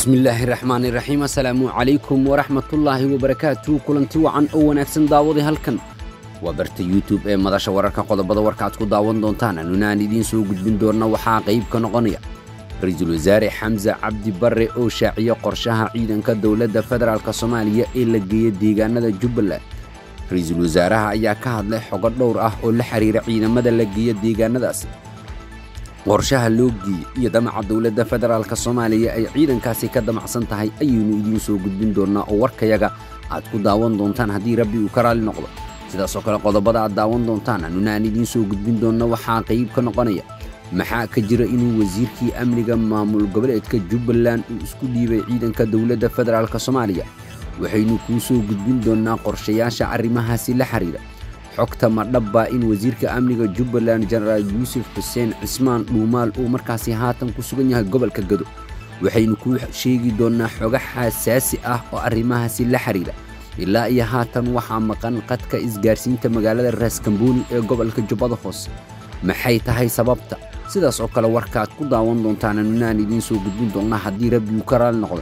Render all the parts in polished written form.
بسم الله الرحمن الرحيم. السلام عليكم ورحمة الله وبركاته. كلنتي وعن أو وناكسن داودي هالكن وبرت يوتيوب مداشا وركا قodobada warkaad ku daawan doontaan anuna idin soo gudbin doona waxa qayb ka noqonaya Ra'iisul Wasaare Xamza Cabdi Barre oo shaaciyo qorshaha ciidanka dawladda federaalka Soomaaliya ee la geeyay deegaanada Jubbaland. Ra'iisul Wasaaraha ayaa ka hadlay xogo dhowr ah oo la xiriira ciidamada la geeyay deegaanadaas. qorshaha loo geeyay iyo damaca dawladda federaalka Soomaaliya ay ciidankaasi ka damacsan tahay ayuu idin soo gudbin doonaa oo warkayaga aad ku daawan doontaan haddii Rabbi uu ka raali noqdo. sidaas oo kale qodobada aad daawan doontaan anuna idin soo gudbin doona waxa qayb ka noqonaya maxaa ka jira inuu wasiirkii amniga maamul goboleedka Jubbaland uu isku dhiibay ciidanka dawladda federaalka Soomaaliya. waxaynu ku soo gudbin doonaa qorshayaasha arrimahaasi la xiriira xogta ma dhabba in wasiirka amniga Jubbaland General Yusuf Hussein Cismaan Dhuumaal uu markaasi haatan ku sugan yahay gobolka Gado. waxaynu ku sheegi doonaa xogo xasaasi ah oo arrimahaasi la xiriira ilaa iyo haatan waxa maqan qadka isgaarsiinta magaalada Raaskambooni ee gobolka Jubbada Hoose. maxay tahay sababta? sidaas oo kale warkaad ku daawan doontaan anuna idin soo gudbin doonaa haddii Rabbi uu ka raali noqdo.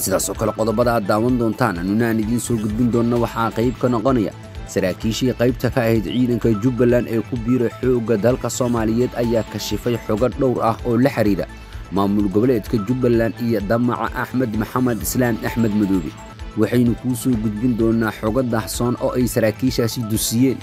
sidaas oo kale qodobada aad daawan doontaan anuna idin soo gudbin doonaa waxa qayb ka noqonaya saraakiishii qaybta ka ahayd ciidanka Jubbaland ee ku biiray xoogga dalka Soomaaliyeed ayaa kashifay xogo dhowr ah oo la xiriira maamul goboleedka Jubbaland iyo damaca Axmed Maxamed Islaam Axmed Madoobe. waxaynu ku soo gudbin doonaa xogo dahsoon oo ay saraakiishaasi dusiyeen.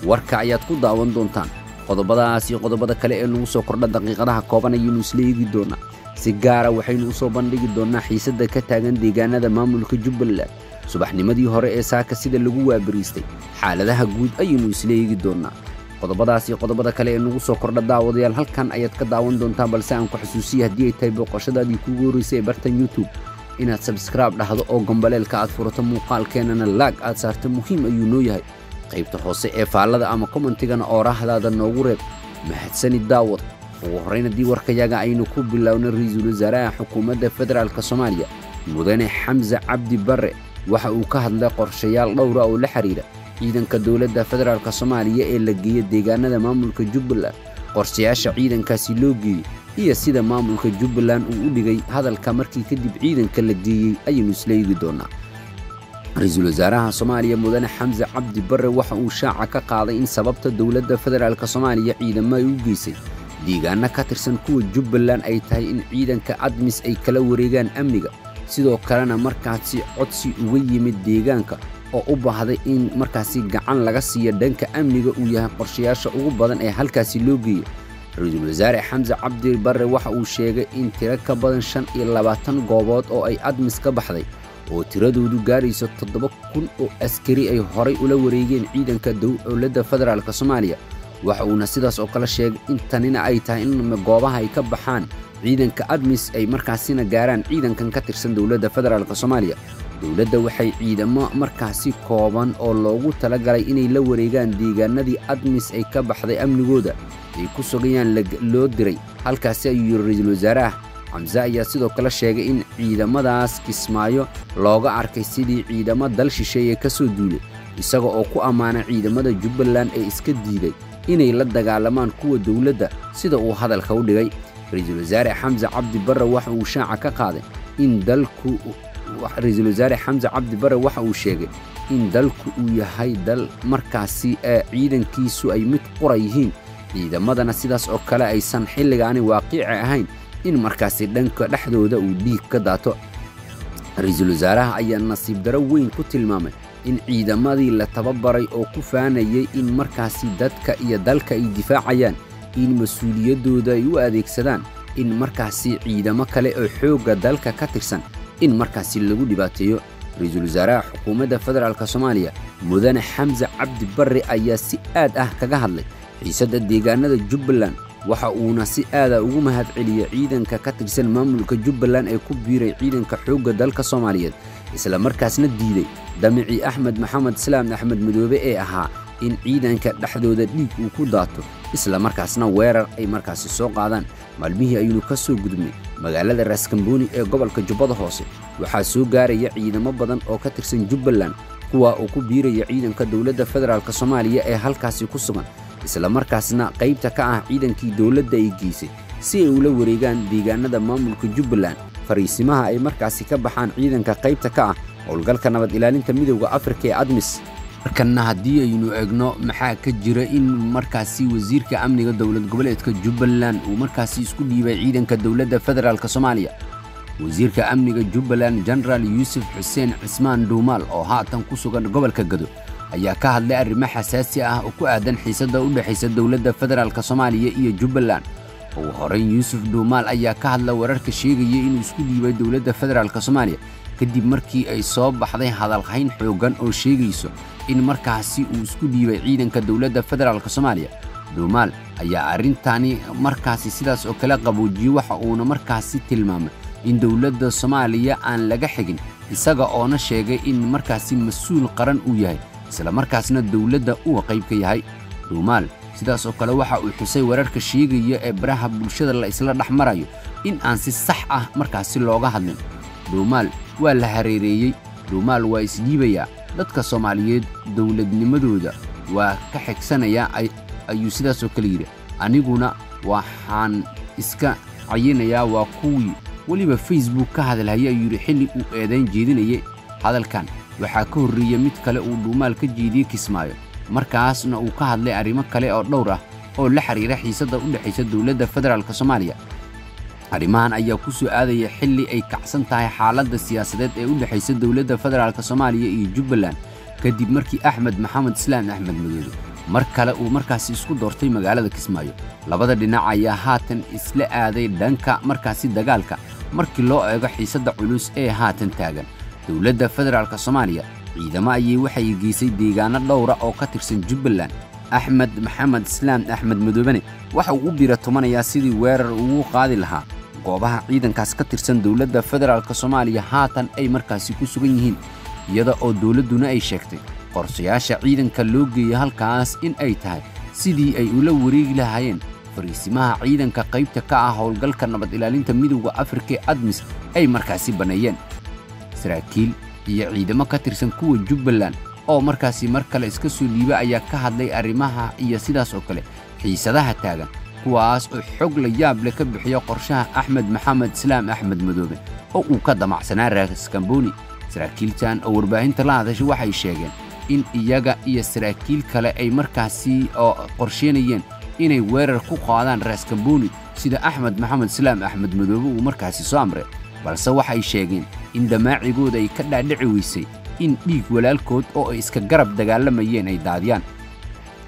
warka ayaad ku daawan doontaan qodobadaas iyo qodobada kale ee lagu soo kordha daqiiqadaha kooban ayaynu isla eegi doonaa. si gaara waxaynu u soo bandhigi doonaa xiisadda ka taagan deegaanada maamulka Jubbaland subaxnimadii hore ee saaka sida lagu waabariistay xaaladaha guud ayaynu isla eegi doonaa. qodobadaas iyo qodobada kale ee lagu soo kordha daawadayaal halkan ayaad ka daawan doontaan balse aan ku xasuusiyo haddii ay tahay booqashadaadii kuugu horeysay ee bartan YouTube inaad subscribe dhahdo oo gambaleelka aad furato muuqaalkeenana like aad saarto muhiim ayuu noo yahay. qaybta hoose ee faallada ama commentigana oo raahdaada noogu reeb. mahadsanid daawad. ugu horreyn haddii warkayaga aynu ku bilowno Ra'iisul Wasaaraha Xukuumadda Federaalka Soomaaliya Mudane Xamza Cabdi Barre waxa uu ka hadlay qorshayaal dhowr ah oo la xiriira ciidanka dawladda federaalka Soomaaliya ee la geeyay deegaanada maamulka Jubbaland. qorshayaasha ciidankaasi loo geeyay iyo sida maamulka Jubbaland uu u dhigay hadalka markii kadib ciidanka la geeyay ayaynu isla eegi doonaa. Ra'iisul Wasaaraha Soomaaliya Mudane Xamza Cabdi Barre waxa uu shaaca ka qaaday in sababta dawladda federaalka Soomaaliya ciidamada ay u geysay deegaano ka tirsan kuwa Jubbaland ay tahay in ciidanka ADMIS ay kala wareegaan amniga, sidoo kalena markaasi codsi uga yimid deegaanka oo u baahday in markaasi gacan laga siiyo dhanka amniga uu yahay qorshayaasha ugu badan ee halkaasi loo geeyay. Ra'iisul Wasaare Xamza Cabdi Barre waxa uu sheegay in tiro ka badan 25 goobood oo ay ADMIS ka baxday oo tiradoodu gaarayso 7,000 oo askari ay horay ula wareegeen ciidanka dawladda federaalka Soomaaliya. waxa uuna sidaas oo kale sheegay in tanina ay tahay in goobaha ay ka baxaan ciidanka ADMIS ay markaasina gaaraan ciidankan ka tirsan dawladda federaalka Soomaaliya. dawladda waxay ciidamo markaasi kooban oo loogu talagalay inay la wareegaan deegaanadii ADMIS ay ka baxday amnigooda ay ku sugayaan loo diray halkaasi ayuu Ra'iisul Wasaaraha Xamza ayaa sidoo kale sheegay in ciidamadaas Kismaayo looga arkay sidii ciidamo dal shisheeye ka soo duulay isaga oo ku amaanay ciidamada Jubbaland ee iska diiday inay la dagaalamaan kuwa dawladda sida uu hadalka u dhigay. Ra'iisul Wasaare Xamza Cabdi Barre waxa uu shaaca ka qaaday in dalku Ra'iisul Wasaare Xamza Cabdi Barre waxa uu sheegay in dalku uu yahay dal markaasi ciidankiisu ay mid qura yihiin ciidamadana sidaas oo kale aysan xilligaani waaqici ahayn in markaasi dhanka dhexdooda uu dhiig ka daato. Ra'iisul Wasaaraha ayaa nasiib daro weyn ku tilmaamay in ciidamadii la tababaray oo ku faanayay in markaasi dadka iyo dalka ay difaacayaan in mas'uuliyadooda ay u adeegsadaan in markaasi ciidamo kale oo xoogga dalka ka tirsan in markaasi lagu dhibaateeyo. Ra'iisul Wasaaraha Xukuumadda Federaalka Soomaaliya Mudane Xamza Cabdi Barre ayaa si aad ah kaga hadlay xiisadda deegaanada Jubbaland. waxa uuna si aad ah ugu mahadceliyay ciidanka ka tirsan maamulka Jubbaland ee ku biiray ciidanka xoogga dalka Soomaaliyeed isla markaasna diiday damicii Axmed Maxamed Islaam Axmed Madoobe ee ahaa in ciidanka dhexdooda dhiig uu ku daato isla markaasna weerar ay markaasi soo qaadaan. maalmihii ayuu ka soo gudbay magaalada Raaskambooni ee gobolka Jubbada Hoose waxaa soo gaaraya ciidamo badan oo ka tirsan Jubbaland kuwa oo ku biiraya ciidanka dawladda federaalka Soomaaliya ee halkaasi ku sugan isla markaasna qaybta ka ah ciidankii dawladda ay geysay si ay ula wareegaan deegaanada maamulka Jubbaland fariisimaha ay markaasi ka baxaan ciidanka qaybta ka ah howlgalka nabad ilaalinta midowga Afrika ee ADMIS markana haddii aynu eegno maxaa ka jira in markaasi wasiirka amniga dowlad goboleedka Jubbaland uu markaasi isku dhiibay ciidanka dowladda federaalka Soomaaliya wasiirka amniga Jubbaland General Yusuf Hussein Cismaan Duumaal oo haatan ku sugan gobolka Gado ayaa ka hadlay arrimo xasaasi ah oo ku aadan xiisadda u dhaxaysa dowladda federaalka Soomaaliya iyo Jubbaland oo horey Yusuf Duumaal ayaa ka hadlay wararka sheegaya inuu isku dhiibay dowladda federaalka Soomaaliya kadib markii ay soo baxday hadalhayn xoogan oo sheegayso in markaasi uu isku dhiibay ciidanka dowladda federaalka Soomaaliya Duumaal ayaa arintani markaasi sidaas oo kala qaboojiyay waxa uu markaasi tilmaamay in dowladda Soomaaliya aan laga xigin isaga oo sheegay in markaasi mas'uul qaran uu yahay isla markaasna dowladda uu qayb ka yahay Duumaal sidaas oo kale waxa uu xusay wararka sheegaya ee baraha bulshada la isla dhaxmarayo in aan si sax ah markaasi looga hadlin Duumaal waa la hareereeyay Duumaal waa isdhiibaya dadka Soomaaliyeed dowladnimadooda waa ka xigsanaya ayuu sidaas oo kale yiri aniguna waxaan iska cayinaya waa kuwii waliba Facebook ka hadalaya yiri xilli uu eedayn jeedinayay hadalkan waxa ka horreeyay mid kale uu Duumaal ka jeediyay Kismaayo markaasna uu ka hadlay arrimo kale oo dhowr ah oo la xiriira xiisadda u dhaxaysa dowladda federaalka Soomaaliya arrimahan ayaa ku soo aadaya xilli ay kacsan tahay xaaladda siyaasadeed ee u dhaxaysa dowladda federaalka Soomaaliya iyo Jubbaland kadib markii Axmed Maxamed Islaan Axmed Madoobe mar kale uu markaasi isku doortay magaalada Kismaayo labada dhinac ayaa haatan isla aaday dhanka markaasi dagaalka markii loo eego xiisadda culus ee haatan taagan dowladda federaalka Soomaaliya ciidamo ayay waxay geysay deegaano dhowr ah oo ka tirsan Jubbaland Axmed Maxamed Islaan Axmed Madoobe waxa uu bira tumanaya sidii weerar ugu qaadi lahaa goobaha ciidankaas ka tirsan dowladda federaalka Soomaaliya haatan ay markaasi ku sugan yihiin iyada oo dowladuna ay sheegtay qorshayaasha ciidanka loo geeyay halkaas in ay tahay sidii ay ula wareegi lahaayeen fariisimaha ciidanka qaybta ka ah howlgalka nabad ilaalinta midowga Afrika ee ADMIS ay markaasi baneeyeen saraakiil iyo ciidamo ka tirsan kuwa Jubbaland oo markaasi mar kale iska soo dhiibay ayaa ka hadlay arrimaha iyo sidaas oo kale xiisadaha taagan kuwaas oo xog la yaab leh ka bixiyo qorshaha Axmed Maxamed Islaan Axmed Madoobe oo uu ka damacsanaa Raas Kamboni saraakiiltan oo warbaahinta la hadashay waxay sheegeen in iyaga iyo saraakiil kale ay markaasi oo qorsheynayeen inay weerar ku qaadaan Raas Kamboni sida Axmed Maxamed Islaan Axmed Madoobe uu markaasi soo amray balse waxay sheegeen in damaacigooda ay ka dhaadhici weysay in dhiig walaalkood oo ay iska garab dagaalamayeen ay daadiyaan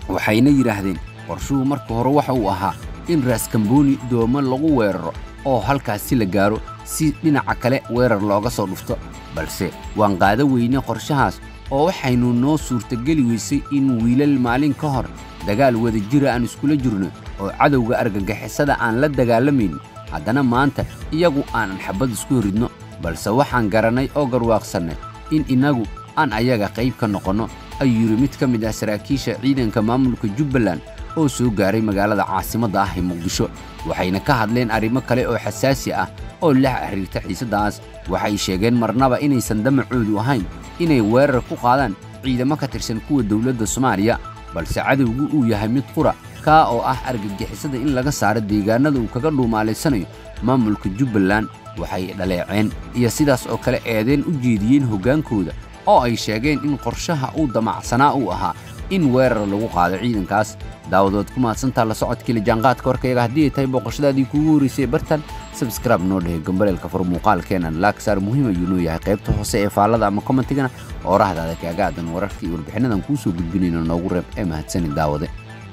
waxayna yiraahdeen qorshuhu marka hore waxa uu ahaa in Raas Kamboni doomo lagu weeraro oo halkaasi la gaaro si dhinaca kale weerar looga soo dhufto balse waan qaada weynay qorshahaas oo waxaynu noo suurtageli weysay in wiilal maalin ka hor dagaal wada jira aan iskula jirno oo cadowga argagixisada aan la dagaalamaynin haddana maanta iyagu aan xabad isku ridno balse waxaan garanay oo garwaaqsanay in inagu aan ayaga qayb ka noqono ayuu yiri mid ka mid ah saraakiisha ciidanka maamulka Jubbaland oo soo gaaray magaalada caasimadda ah ee Muqdisho waxayna ka hadleen arrimo kale oo xasaasi ah oo la xiriirta xiisadaas waxay sheegeen marnaba inaysan damacoodu ahayn inay weerar ku qaadaan ciidamo ka tirsan kuwa dowladda Soomaaliya balse cadowgu uu yahay mid qura ka oo ah argagixisada in laga saaro deegaanada uu kaga dhuumaaleysanayo maamulka Jubbaland waxay dhaleeceen iyo sidaas oo kale eedeen u jeediyeen hogaankooda oo ay sheegeen in qorshaha uu damacsanaa uu ahaa in weerar lagu qaado ciidankaas daawadood ku maadsantaa la socodkii jaanqaadka warkayga haddii ay tahay boqoshadaadii kugu horeysay bartan subscribe noo dheh gambareelka fur muuqaalkeenan laag saar muhiim ayuu noo yahay qaybta hoose ee faallada ama commentigana oo rahdaada kaaga aadan wararkii warbixinadan kuu soo gudbinayno noogu reeb ee mahadsanid daawade